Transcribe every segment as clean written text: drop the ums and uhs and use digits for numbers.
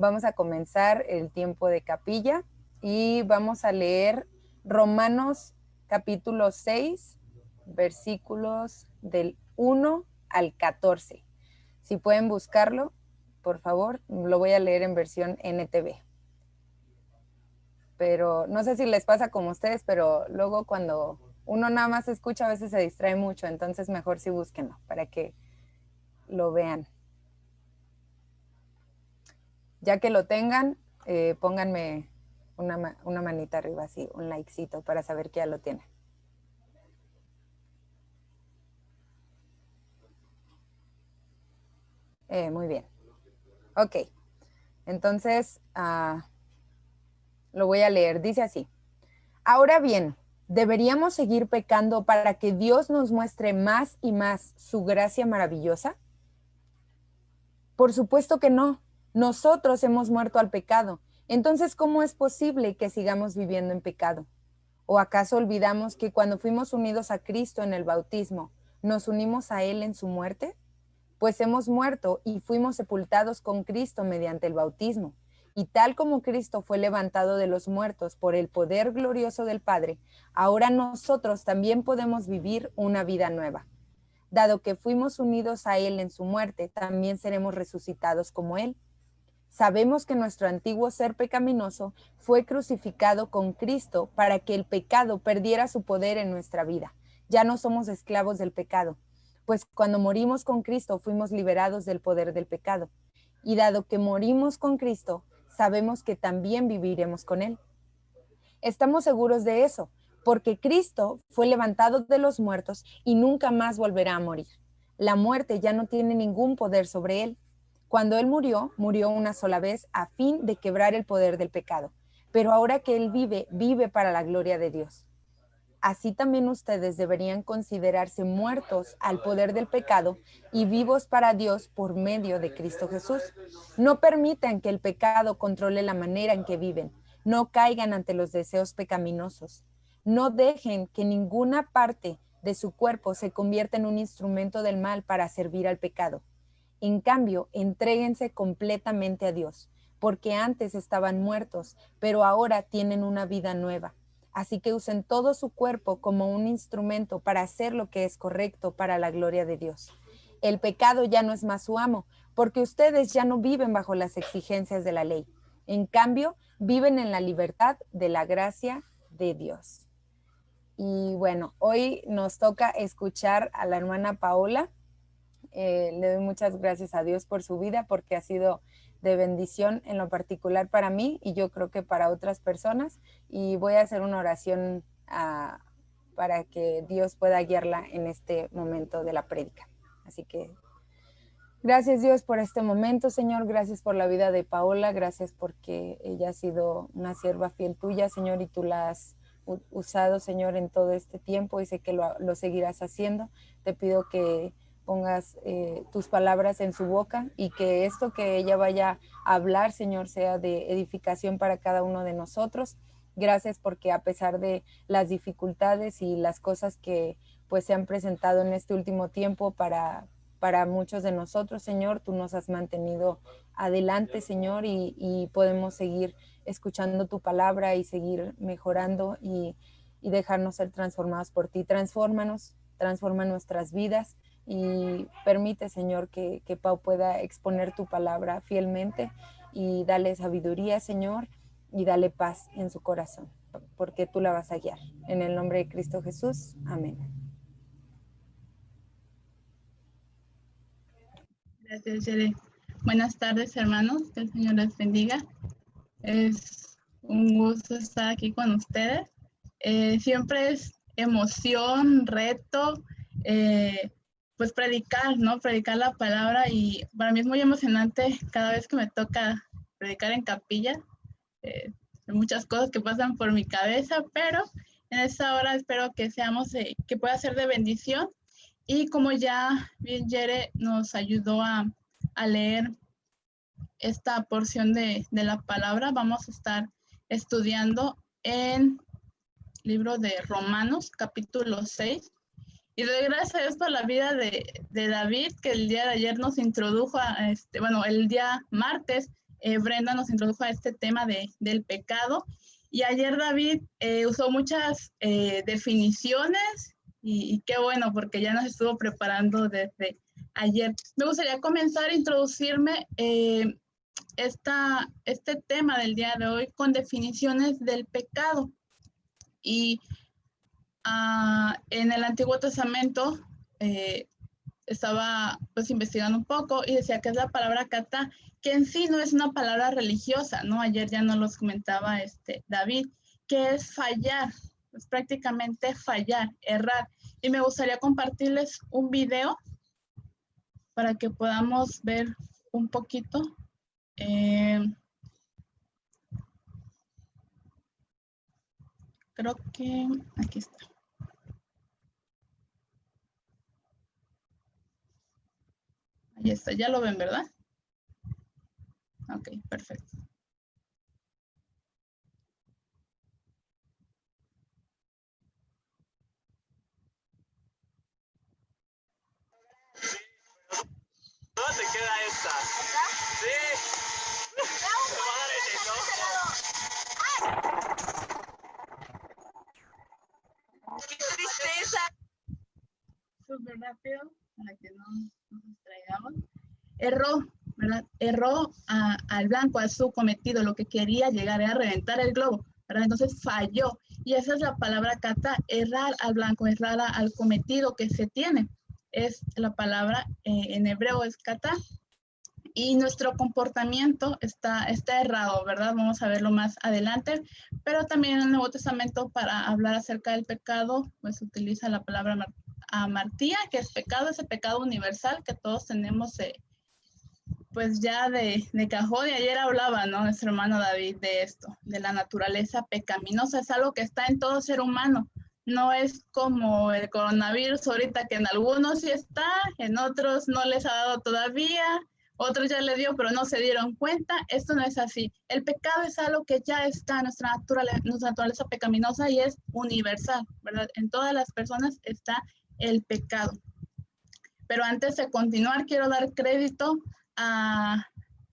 Vamos a comenzar el tiempo de capilla y vamos a leer Romanos capítulo 6, versículos del 1 al 14. Si pueden buscarlo, por favor, lo voy a leer en versión NTV. Pero no sé si les pasa como a ustedes, pero luego cuando uno nada más escucha a veces se distrae mucho, entonces mejor sí búsquenlo para que lo vean. Ya que lo tengan, pónganme una manita arriba, así, un likecito para saber que ya lo tienen. Muy bien. Ok, entonces lo voy a leer. Dice así. Ahora bien, ¿deberíamos seguir pecando para que Dios nos muestre más y más su gracia maravillosa? Por supuesto que no. Nosotros hemos muerto al pecado. Entonces, ¿cómo es posible que sigamos viviendo en pecado? ¿O acaso olvidamos que cuando fuimos unidos a Cristo en el bautismo, nos unimos a Él en su muerte? Pues hemos muerto y fuimos sepultados con Cristo mediante el bautismo. Y tal como Cristo fue levantado de los muertos por el poder glorioso del Padre, ahora nosotros también podemos vivir una vida nueva. Dado que fuimos unidos a Él en su muerte, también seremos resucitados como Él. Sabemos que nuestro antiguo ser pecaminoso fue crucificado con Cristo para que el pecado perdiera su poder en nuestra vida. Ya no somos esclavos del pecado, pues cuando morimos con Cristo fuimos liberados del poder del pecado. Y dado que morimos con Cristo, sabemos que también viviremos con Él. Estamos seguros de eso, porque Cristo fue levantado de los muertos y nunca más volverá a morir. La muerte ya no tiene ningún poder sobre Él. Cuando Él murió, murió una sola vez a fin de quebrar el poder del pecado. Pero ahora que Él vive, vive para la gloria de Dios. Así también ustedes deberían considerarse muertos al poder del pecado y vivos para Dios por medio de Cristo Jesús. No permitan que el pecado controle la manera en que viven. No caigan ante los deseos pecaminosos. No dejen que ninguna parte de su cuerpo se convierta en un instrumento del mal para servir al pecado. En cambio, entréguense completamente a Dios, porque antes estaban muertos, pero ahora tienen una vida nueva. Así que usen todo su cuerpo como un instrumento para hacer lo que es correcto para la gloria de Dios. El pecado ya no es más su amo, porque ustedes ya no viven bajo las exigencias de la ley. En cambio, viven en la libertad de la gracia de Dios. Y bueno, hoy nos toca escuchar a la hermana Paola. Le doy muchas gracias a Dios por su vida, porque ha sido de bendición en lo particular para mí y yo creo que para otras personas. Y voy a hacer una oración para que Dios pueda guiarla en este momento de la prédica. Así que gracias Dios por este momento, Señor. Gracias por la vida de Paola. Gracias porque ella ha sido una sierva fiel tuya, Señor, y tú la has usado, Señor, en todo este tiempo y sé que lo seguirás haciendo. Te pido que pongas tus palabras en su boca y que esto que ella vaya a hablar, Señor, sea de edificación para cada uno de nosotros. Gracias porque a pesar de las dificultades y las cosas que pues se han presentado en este último tiempo para muchos de nosotros, Señor, tú nos has mantenido adelante, Señor, y podemos seguir escuchando tu palabra y seguir mejorando y dejarnos ser transformados por ti. Transfórmanos, transforma nuestras vidas y permite, Señor, que Pau pueda exponer tu palabra fielmente y dale sabiduría, Señor, y dale paz en su corazón, porque tú la vas a guiar. En el nombre de Cristo Jesús, amén. Gracias, Yere. Buenas tardes, hermanos. Que el Señor les bendiga. Es un gusto estar aquí con ustedes. Siempre es emoción, reto, pues predicar, ¿no? Predicar la palabra, y para mí es muy emocionante cada vez que me toca predicar en capilla. Hay muchas cosas que pasan por mi cabeza, pero en esta hora espero que que pueda ser de bendición. Y como ya bien Yere nos ayudó a leer esta porción de la palabra, vamos a estar estudiando en el libro de Romanos, capítulo 6. Y doy gracias a Dios por la vida de David, que el día de ayer nos introdujo el día martes Brenda nos introdujo a este tema del pecado. Y ayer David usó muchas definiciones y qué bueno, porque ya nos estuvo preparando desde ayer. Me gustaría comenzar a introducirme este tema del día de hoy con definiciones del pecado. Y en el Antiguo Testamento estaba pues investigando un poco y decía que es la palabra kata, que en sí no es una palabra religiosa, ¿no? Ayer ya nos los comentaba David, que es fallar, es prácticamente fallar, errar. Y me gustaría compartirles un video para que podamos ver un poquito. Creo que aquí está. Ahí está, ya lo ven, ¿verdad? Ok, perfecto. ¿Dónde te queda esta? ¿Esta? Sí. Te va a dar en el ojo. ¡Qué tristeza! Súper rápido, para que no nos distraigamos. Erró, ¿verdad? Erró al blanco, a su cometido, lo que quería llegar era reventar el globo, ¿verdad? Entonces falló. Y esa es la palabra kata, errar al blanco, errar al cometido que se tiene. Es la palabra en hebreo es kata. Y nuestro comportamiento está errado, ¿verdad? Vamos a verlo más adelante. Pero también en el Nuevo Testamento, para hablar acerca del pecado, pues utiliza la palabra amartía, que es pecado, ese pecado universal que todos tenemos, pues ya de cajón. Y ayer hablaba, ¿no? Nuestro hermano David de esto, de la naturaleza pecaminosa. Es algo que está en todo ser humano. No es como el coronavirus ahorita, que en algunos sí está, en otros no les ha dado todavía, otros ya le dio, pero no se dieron cuenta. Esto no es así. El pecado es algo que ya está en nuestra naturaleza pecaminosa y es universal, ¿verdad? En todas las personas está el pecado. Pero antes de continuar, quiero dar crédito a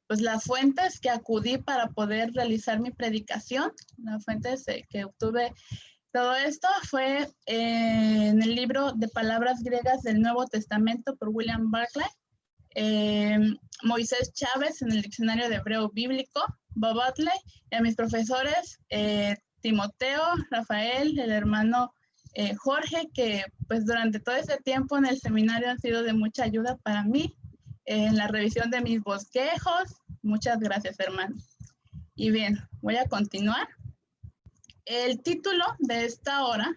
pues, las fuentes que acudí para poder realizar mi predicación. Las fuentes que obtuve todo esto fue en el libro de palabras griegas del Nuevo Testamento por William Barclay, Moisés Chávez en el diccionario de hebreo bíblico, Bob Utley, y a mis profesores Timoteo, Rafael, el hermano Jorge, que pues durante todo ese tiempo en el seminario han sido de mucha ayuda para mí en la revisión de mis bosquejos. Muchas gracias, hermano. Y bien, voy a continuar. El título de esta hora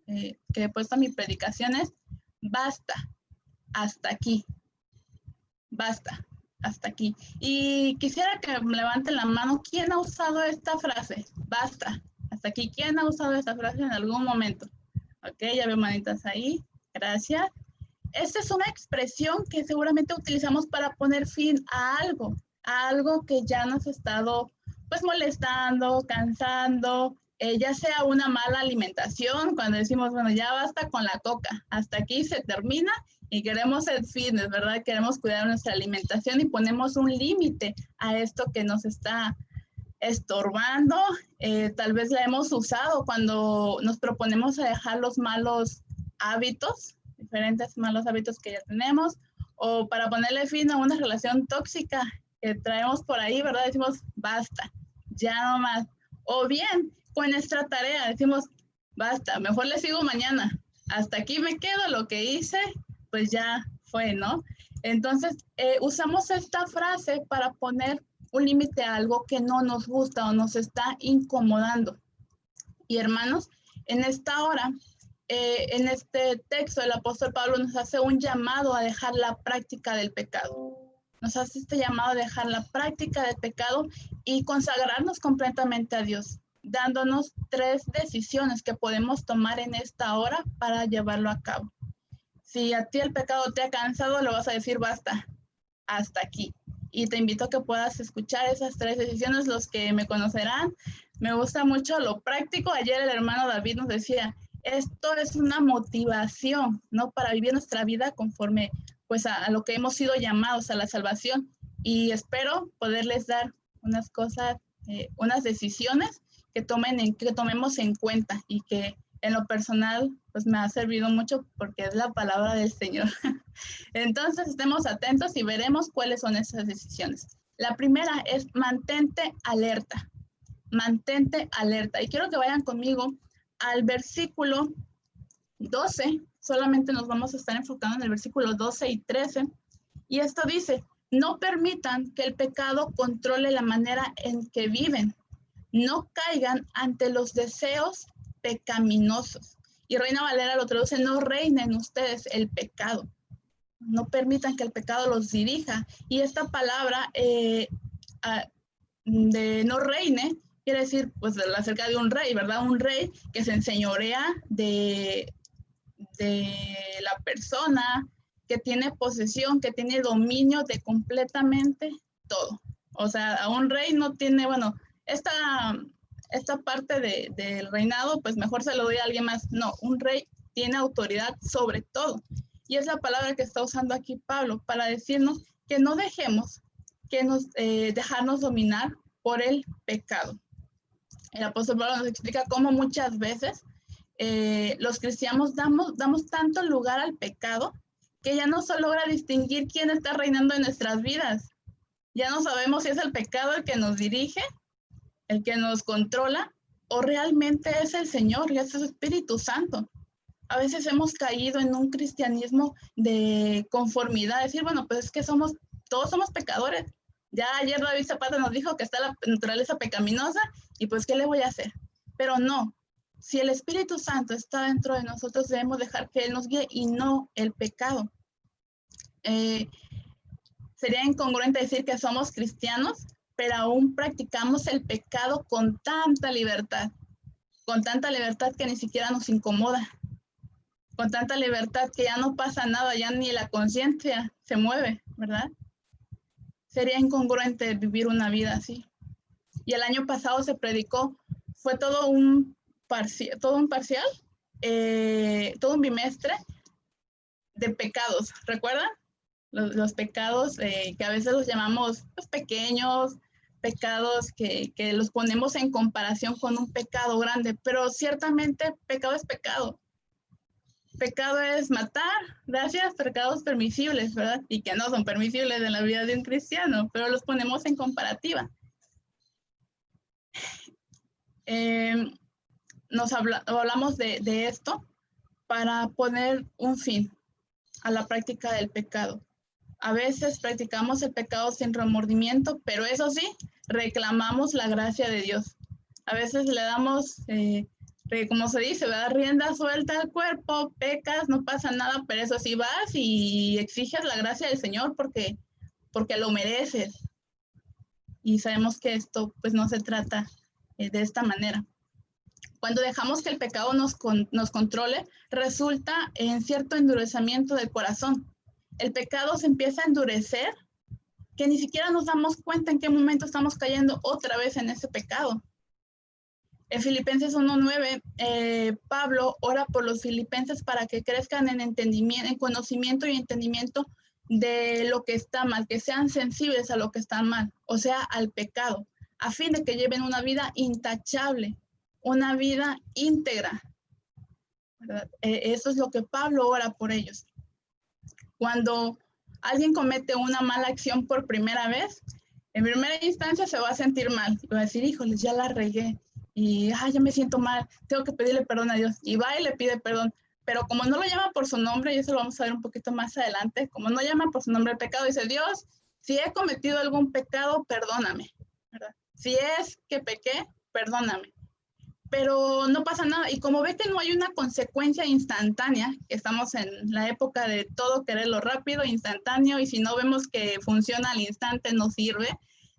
que he puesto a mi predicación es Basta, hasta aquí. Basta, hasta aquí. Y quisiera que me levanten la mano. ¿Quién ha usado esta frase? Basta, hasta aquí. ¿Quién ha usado esta frase en algún momento? Ok, ya veo manitas ahí. Gracias. Esta es una expresión que seguramente utilizamos para poner fin a algo que ya nos ha estado pues molestando, cansando, ya sea una mala alimentación, cuando decimos, bueno, ya basta con la coca, hasta aquí se termina y queremos ser fitness, ¿verdad? Queremos cuidar nuestra alimentación y ponemos un límite a esto que nos está estorbando. Tal vez la hemos usado cuando nos proponemos a dejar los malos hábitos, diferentes malos hábitos que ya tenemos, o para ponerle fin a una relación tóxica que traemos por ahí, ¿verdad? Decimos, basta, ya no más. O bien, con nuestra tarea, decimos, basta, mejor le sigo mañana. Hasta aquí me quedo, lo que hice, pues ya fue, ¿no? Entonces, usamos esta frase para poner un límite a algo que no nos gusta o nos está incomodando. Y hermanos, en esta hora, en este texto, el apóstol Pablo nos hace un llamado a dejar la práctica del pecado. Nos hace este llamado a dejar la práctica del pecado y consagrarnos completamente a Dios, dándonos 3 decisiones que podemos tomar en esta hora para llevarlo a cabo. Si a ti el pecado te ha cansado, lo vas a decir basta, hasta aquí. Y te invito a que puedas escuchar esas 3 decisiones. Los que me conocerán, me gusta mucho lo práctico. Ayer el hermano David nos decía, esto es una motivación, ¿no? Para vivir nuestra vida conforme pues a lo que hemos sido llamados a la salvación. Y espero poderles dar unas cosas, unas decisiones que tomemos en cuenta y que en lo personal pues me ha servido mucho porque es la palabra del Señor. Entonces estemos atentos y veremos cuáles son esas decisiones. La primera es mantente alerta. Mantente alerta. Y quiero que vayan conmigo al versículo 12. Solamente nos vamos a estar enfocando en el versículo 12 y 13. Y esto dice, no permitan que el pecado controle la manera en que viven. No caigan ante los deseos pecaminosos. Y Reina Valera lo traduce, no reinen ustedes el pecado. No permitan que el pecado los dirija. Y esta palabra de no reine quiere decir, pues, acerca de un rey, ¿verdad? Un rey que se enseñorea de la persona, que tiene posesión, que tiene dominio de completamente todo. O sea, a un rey no tiene, bueno, esta parte del reinado, pues mejor se lo doy a alguien más. No, un rey tiene autoridad sobre todo. Y es la palabra que está usando aquí Pablo para decirnos que no dejemos dejarnos dominar por el pecado. El apóstol Pablo nos explica cómo muchas veces los cristianos damos tanto lugar al pecado que ya no se logra distinguir quién está reinando en nuestras vidas. Ya no sabemos si es el pecado el que nos dirige, el que nos controla, o realmente es el Señor, y es el Espíritu Santo. A veces hemos caído en un cristianismo de conformidad, decir, bueno, pues es que todos somos pecadores. Ya ayer David Zapata nos dijo que está la naturaleza pecaminosa, y pues, ¿qué le voy a hacer? Pero no, si el Espíritu Santo está dentro de nosotros, debemos dejar que Él nos guíe y no el pecado. Sería incongruente decir que somos cristianos, pero aún practicamos el pecado con tanta libertad que ni siquiera nos incomoda, con tanta libertad que ya no pasa nada, ya ni la conciencia se mueve, ¿verdad? Sería incongruente vivir una vida así. Y el año pasado se predicó, fue todo un bimestre de pecados, ¿recuerdan? Los pecados que a veces los llamamos pues, pequeños, pecados que los ponemos en comparación con un pecado grande, pero ciertamente pecado es pecado. Pecado es matar, gracias, pecados permisibles, ¿verdad? Y que no son permisibles en la vida de un cristiano, pero los ponemos en comparativa. Hablamos de esto para poner un fin a la práctica del pecado. A veces practicamos el pecado sin remordimiento, pero eso sí, reclamamos la gracia de Dios. A veces le damos, como se dice, ¿verdad? Rienda suelta al cuerpo, pecas, no pasa nada, pero eso sí vas y exiges la gracia del Señor porque lo mereces. Y sabemos que esto pues no se trata de esta manera. Cuando dejamos que el pecado nos controle, resulta en cierto endurecimiento del corazón. El pecado se empieza a endurecer, que ni siquiera nos damos cuenta en qué momento estamos cayendo otra vez en ese pecado. En Filipenses 1:9, Pablo ora por los filipenses para que crezcan en entendimiento, en conocimiento y entendimiento de lo que está mal, que sean sensibles a lo que está mal, o sea, al pecado, a fin de que lleven una vida intachable, una vida íntegra, ¿verdad? Eso es lo que Pablo ora por ellos. Cuando alguien comete una mala acción por primera vez, en primera instancia se va a sentir mal. Va a decir, híjoles, ya la regué. Y ya me siento mal, tengo que pedirle perdón a Dios. Y va y le pide perdón. Pero como no lo llama por su nombre, y eso lo vamos a ver un poquito más adelante, como no llama por su nombre el pecado, dice, Dios, si he cometido algún pecado, perdóname, ¿verdad? Si es que pequé, perdóname. Pero no pasa nada. Y como ve que no hay una consecuencia instantánea, que estamos en la época de todo quererlo rápido, instantáneo, y si no vemos que funciona al instante, no sirve.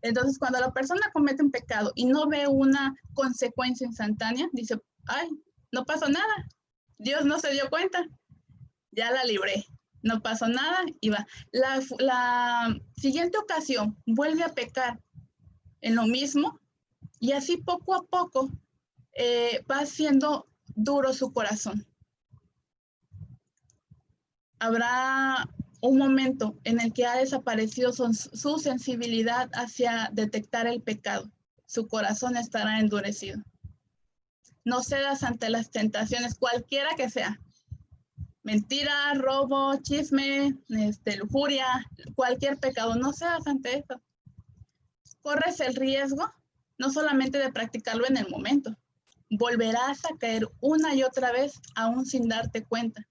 Entonces, cuando la persona comete un pecado y no ve una consecuencia instantánea, dice, ay, no pasó nada. Dios no se dio cuenta. Ya la libré. No pasó nada y va. La siguiente ocasión vuelve a pecar en lo mismo y así poco a poco va siendo duro su corazón. Habrá un momento en el que ha desaparecido su sensibilidad hacia detectar el pecado. Su corazón estará endurecido. No cedas ante las tentaciones, cualquiera que sea. Mentira, robo, chisme, lujuria, cualquier pecado. No cedas ante eso. Corres el riesgo no solamente de practicarlo en el momento. Volverás a caer una y otra vez aún sin darte cuenta.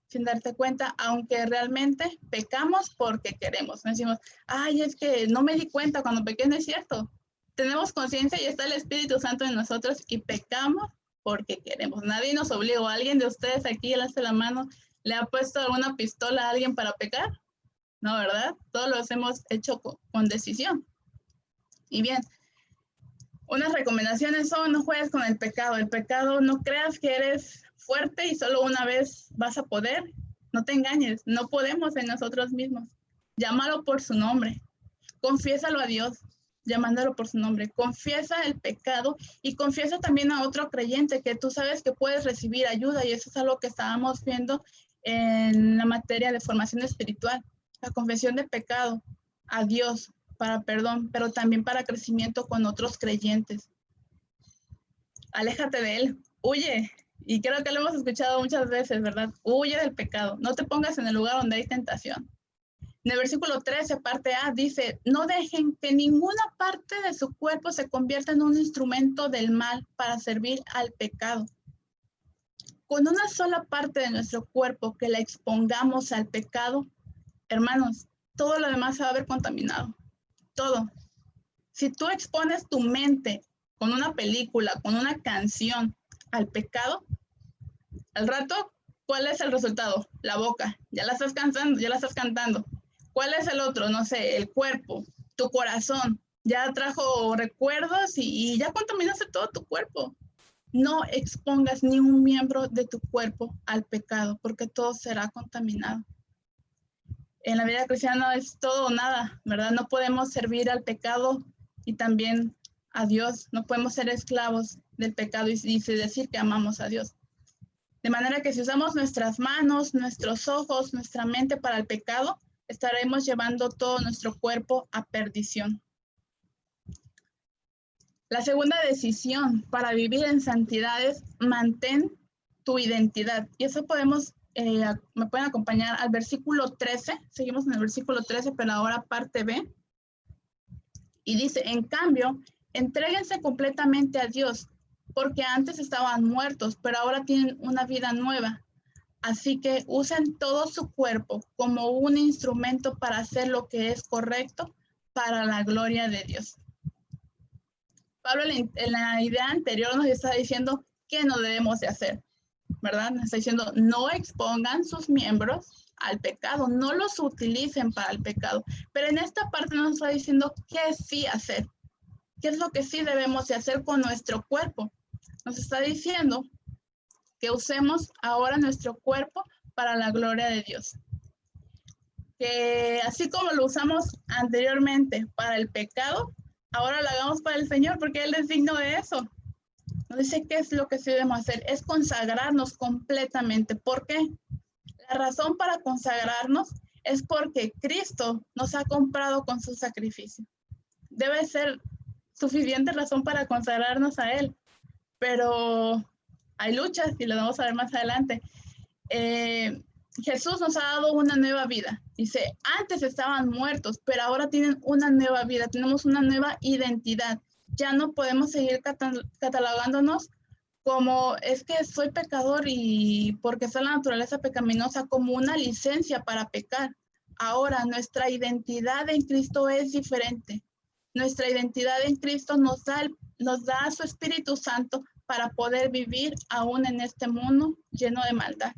Sin darte cuenta, aunque realmente pecamos porque queremos. No decimos, ay, es que no me di cuenta cuando pequé, no es cierto. Tenemos conciencia y está el Espíritu Santo en nosotros y pecamos porque queremos. Nadie nos obligó. ¿Alguien de ustedes aquí, alce la mano, le ha puesto alguna pistola a alguien para pecar? No, ¿verdad? Todos los hemos hecho con decisión. Y bien, unas recomendaciones son: no juegues con el pecado. El pecado, no creas que eres fuerte y solo una vez vas a poder. No te engañes, no podemos en nosotros mismos. Llámalo por su nombre. Confiésalo a Dios, llamándolo por su nombre. Confiesa el pecado y confiesa también a otro creyente que tú sabes que puedes recibir ayuda, y eso es algo que estábamos viendo en la materia de formación espiritual. La confesión de pecado a Dios para perdón, pero también para crecimiento con otros creyentes. Aléjate de él, huye. Y creo que lo hemos escuchado muchas veces, ¿verdad? Huye del pecado. No te pongas en el lugar donde hay tentación. En el versículo 13, parte A, dice: no dejen que ninguna parte de su cuerpo se convierta en un instrumento del mal para servir al pecado. Con una sola parte de nuestro cuerpo que la expongamos al pecado, hermanos, todo lo demás se va a ver contaminado. Todo. Si tú expones tu mente con una película, con una canción al pecado, al rato, ¿cuál es el resultado? La boca. Ya la estás cansando, ya la estás cantando. ¿Cuál es el otro? No sé, el cuerpo, tu corazón. Ya trajo recuerdos y ya contaminaste todo tu cuerpo. No expongas ni un miembro de tu cuerpo al pecado, porque todo será contaminado. En la vida cristiana es todo o nada, ¿verdad? No podemos servir al pecado y también a Dios. No podemos ser esclavos del pecado y decir que amamos a Dios. De manera que si usamos nuestras manos, nuestros ojos, nuestra mente para el pecado, estaremos llevando todo nuestro cuerpo a perdición. La segunda decisión para vivir en santidad es: mantén tu identidad. Y eso podemos, me pueden acompañar al versículo 13. Seguimos en el versículo 13, pero ahora parte B. Y dice: en cambio, entréguense completamente a Dios, porque antes estaban muertos, pero ahora tienen una vida nueva. Así que usen todo su cuerpo como un instrumento para hacer lo que es correcto para la gloria de Dios. Pablo en la idea anterior nos está diciendo qué no debemos de hacer, ¿verdad? Nos está diciendo: no expongan sus miembros al pecado, no los utilicen para el pecado. Pero en esta parte nos está diciendo qué sí hacer, qué es lo que sí debemos de hacer con nuestro cuerpo. Nos está diciendo que usemos ahora nuestro cuerpo para la gloria de Dios. Que así como lo usamos anteriormente para el pecado, ahora lo hagamos para el Señor, porque Él es digno de eso. Nos dice qué es lo que sí debemos hacer: es consagrarnos completamente. ¿Por qué? La razón para consagrarnos es porque Cristo nos ha comprado con su sacrificio. Debe ser suficiente razón para consagrarnos a Él, pero hay luchas y lo vamos a ver más adelante. Jesús nos ha dado una nueva vida. Dice: antes estaban muertos, pero ahora tienen una nueva vida, tenemos una nueva identidad. Ya no podemos seguir catalogándonos como: es que soy pecador y porque está la naturaleza pecaminosa, como una licencia para pecar. Ahora nuestra identidad en Cristo es diferente. Nuestra identidad en Cristo nos da su Espíritu Santo para poder vivir aún en este mundo lleno de maldad.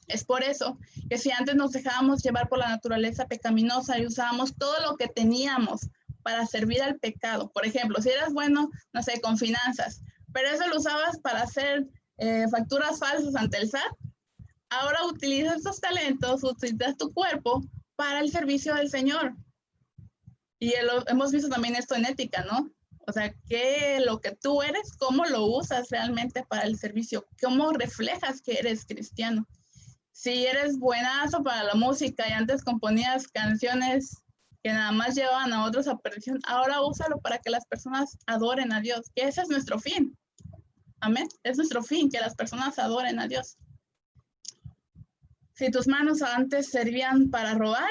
Es por eso que si antes nos dejábamos llevar por la naturaleza pecaminosa y usábamos todo lo que teníamos para servir al pecado, por ejemplo, si eras bueno, no sé, con finanzas, pero eso lo usabas para hacer facturas falsas ante el SAT, ahora utilizas esos talentos, utilizas tu cuerpo para el servicio del Señor. Y hemos visto también esto en ética, ¿no? O sea, que lo que tú eres, cómo lo usas realmente para el servicio, cómo reflejas que eres cristiano. Si eres buenazo para la música y antes componías canciones que nada más llevaban a otros a perdición, ahora úsalo para que las personas adoren a Dios, que ese es nuestro fin. Amén. Es nuestro fin, que las personas adoren a Dios. Si tus manos antes servían para robar,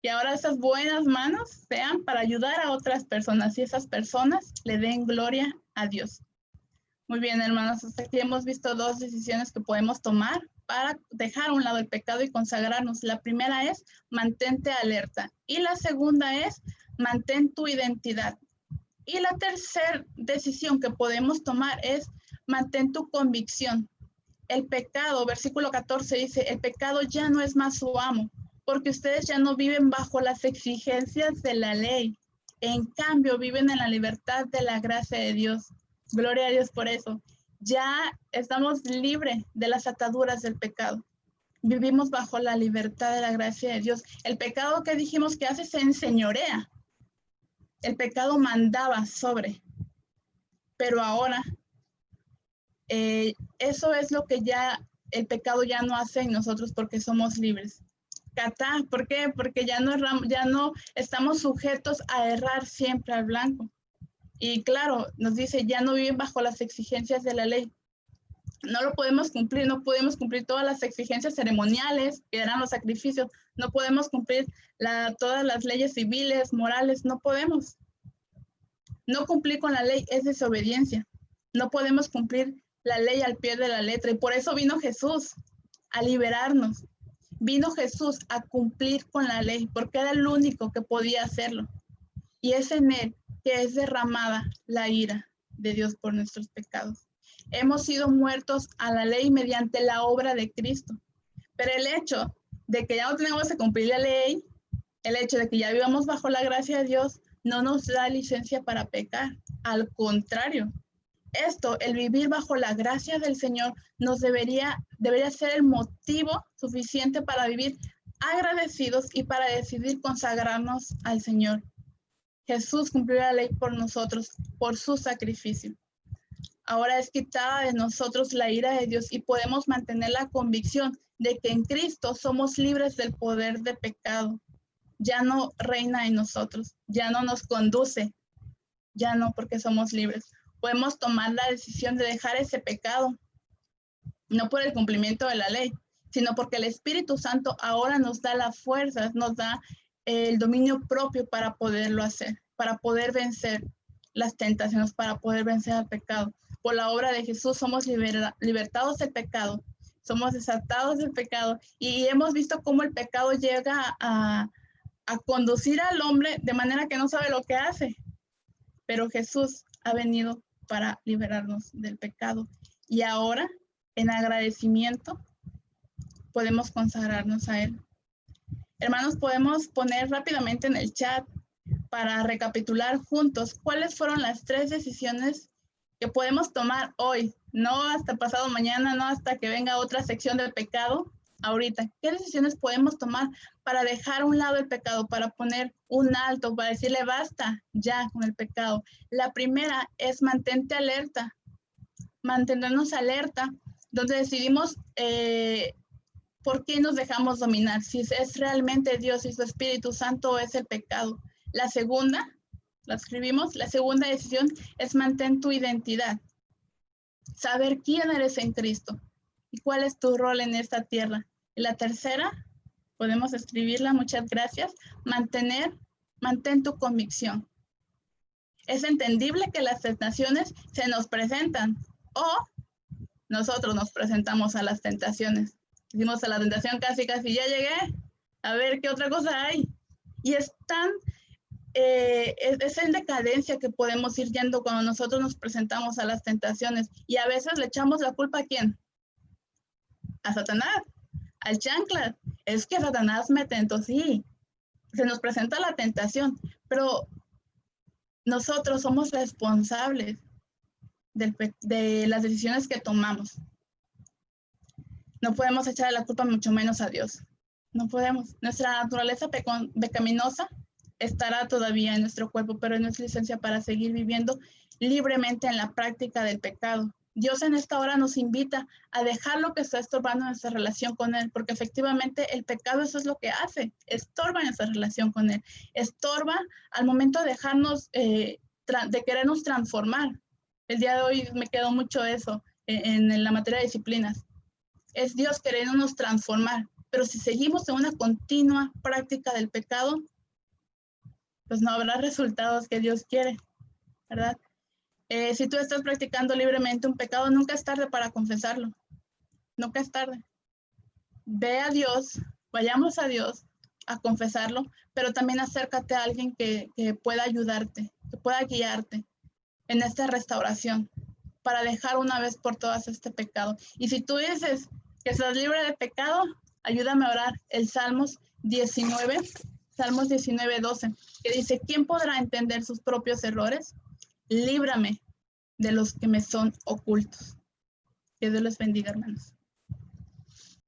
que ahora esas buenas manos sean para ayudar a otras personas y esas personas le den gloria a Dios. Muy bien, hermanos, hasta aquí hemos visto 2 decisiones que podemos tomar para dejar a un lado el pecado y consagrarnos. La primera es mantente alerta y la segunda es mantén tu identidad. Y la tercera decisión que podemos tomar es mantén tu convicción. El pecado, versículo 14 dice, el pecado ya no es más su amo, porque ustedes ya no viven bajo las exigencias de la ley. En cambio, viven en la libertad de la gracia de Dios. Gloria a Dios por eso. Ya estamos libres de las ataduras del pecado. Vivimos bajo la libertad de la gracia de Dios. El pecado que dijimos que hace se enseñorea. El pecado mandaba sobre. Pero ahora, eso es lo que ya el pecado ya no hace en nosotros porque somos libres. Catá, ¿por qué? Porque ya no estamos sujetos a errar siempre al blanco. Y claro, nos dice, ya no viven bajo las exigencias de la ley. No lo podemos cumplir, no podemos cumplir todas las exigencias ceremoniales, que eran los sacrificios, no podemos cumplir todas las leyes civiles, morales, no podemos. No cumplir con la ley es desobediencia. No podemos cumplir la ley al pie de la letra y por eso vino Jesús a liberarnos. Vino Jesús a cumplir con la ley porque era el único que podía hacerlo. Y es en él que es derramada la ira de Dios por nuestros pecados. Hemos sido muertos a la ley mediante la obra de Cristo. Pero el hecho de que ya no tenemos que cumplir la ley, el hecho de que ya vivamos bajo la gracia de Dios, no nos da licencia para pecar. Al contrario, el vivir bajo la gracia del Señor, nos debería ser el motivo suficiente para vivir agradecidos y para decidir consagrarnos al Señor. Jesús cumplió la ley por nosotros, por su sacrificio. Ahora es quitada de nosotros la ira de Dios y podemos mantener la convicción de que en Cristo somos libres del poder de pecado. Ya no reina en nosotros, ya no nos conduce, ya no, porque somos libres. Podemos tomar la decisión de dejar ese pecado, no por el cumplimiento de la ley, sino porque el Espíritu Santo ahora nos da las fuerzas, nos da el dominio propio para poderlo hacer, para poder vencer las tentaciones, para poder vencer al pecado. Por la obra de Jesús somos libertados del pecado, somos desatados del pecado y hemos visto cómo el pecado llega a conducir al hombre de manera que no sabe lo que hace. Pero Jesús ha venido para liberarnos del pecado. Y ahora, en agradecimiento, podemos consagrarnos a Él. Hermanos, podemos poner rápidamente en el chat para recapitular juntos cuáles fueron las 3 decisiones que podemos tomar hoy, no hasta pasado mañana, no hasta que venga otra sección del pecado. Ahorita, ¿qué decisiones podemos tomar para dejar a un lado el pecado, para poner un alto, para decirle basta ya con el pecado? La primera es mantente alerta, mantenernos alerta, donde decidimos por qué nos dejamos dominar, si es realmente Dios y su Espíritu Santo o es el pecado. La segunda, la escribimos, la segunda decisión es mantén tu identidad, saber quién eres en Cristo y cuál es tu rol en esta tierra. Y la tercera, podemos escribirla, muchas gracias, mantén tu convicción. Es entendible que las tentaciones se nos presentan o nosotros nos presentamos a las tentaciones. Decimos a la tentación casi ya llegué, a ver qué otra cosa hay. Y es en decadencia que podemos ir yendo cuando nosotros nos presentamos a las tentaciones. Y a veces le echamos la culpa ¿a quién? A Satanás, al chanclas. Es que Satanás me tentó, sí. Se nos presenta la tentación, pero nosotros somos responsables de las decisiones que tomamos. No podemos echar la culpa mucho menos a Dios. No podemos. Nuestra naturaleza pecaminosa estará todavía en nuestro cuerpo, pero no es licencia para seguir viviendo libremente en la práctica del pecado. Dios en esta hora nos invita a dejar lo que está estorbando nuestra relación con Él, porque efectivamente el pecado eso es lo que hace, estorba nuestra relación con Él, estorba al momento de dejarnos, de querernos transformar. El día de hoy me quedó mucho eso en la materia de disciplinas. Es Dios queriéndonos transformar, pero si seguimos en una continua práctica del pecado, pues no habrá resultados que Dios quiere, ¿verdad? Si tú estás practicando libremente un pecado, nunca es tarde para confesarlo. Nunca es tarde. Ve a Dios, vayamos a Dios a confesarlo, pero también acércate a alguien que pueda ayudarte, que pueda guiarte en esta restauración para dejar una vez por todas este pecado. Y si tú dices que estás libre de pecado, ayúdame a orar el Salmos 19, 12, que dice, ¿quién podrá entender sus propios errores? Líbrame de los que me son ocultos. Que Dios les bendiga, hermanos.